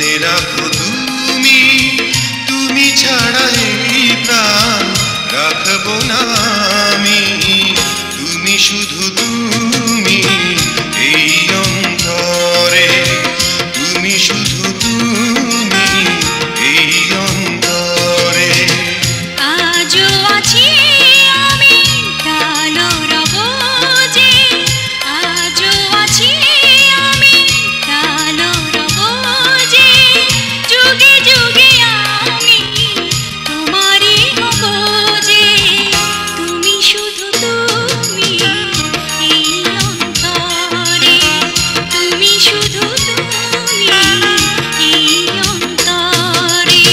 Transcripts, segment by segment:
জেনে রাখো তুমি, তুমি ছাড়া এই প্রাণ রাখবো না আমি। তুমি শুধু তুমি এই অন্তরে, তুমি শুধু তুমি এই অন্তরে। আজও আছি আমি কালো রব যে, আজও আছি আমি কালো রব যে, যুগে যুগে আমি তোমারই হব যে। তুমি শুধু তুমি এই অন্তরে, তুমি শুধু তুমি এই অন্তরে।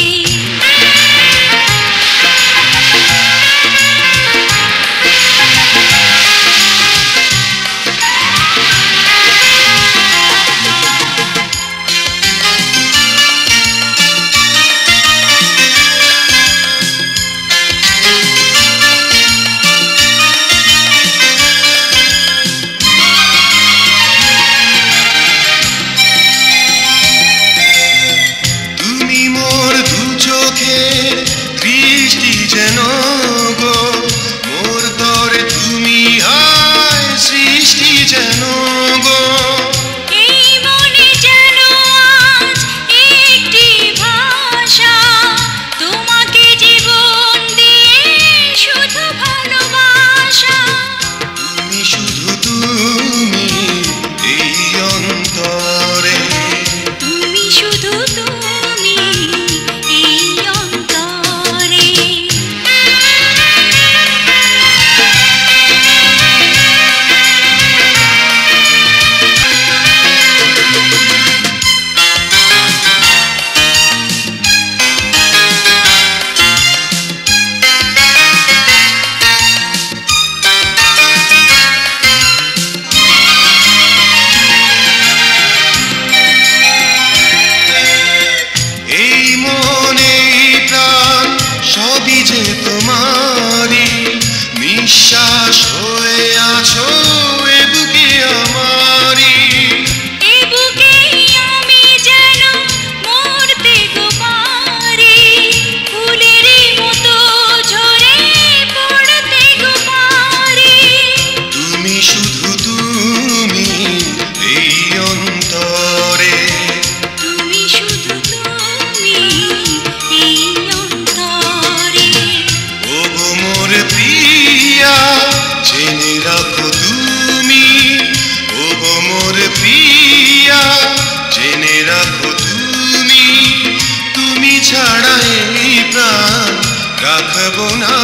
তুমি মোর দু চোখের দৃষ্টি যেন গো, মোর তরে তুমি হয় সৃষ্টি যেন গো। এই মনে যেন আজ একটি ভাষা, তোমাকে জীবন দিয়ে শুধু ভালোবাসা। তুমি শুধু তুমি এই অন্তরে, তুমি শুধু তুমি এই অন্তরে। এই মনে প্রাণ সবই যে তোমারই, নিঃশ্বাস হয়ে আছো এ বুকে আমারই। এ বুকেই আমি যেন মরতে গো পারি, ফুলের মতো ঝরে পড়তে গো পারি। তুমি শুধু তুমি এই অন্তরে, তুমি শুধু তুমি এই অন্তরে। ও গো মোর প্রিয়া জেনে রাখো তুমি, ও গো মোর প্রিয়া জেনে রাখো তুমি, তুমি ছাড়া এই প্রাণ রাখবো না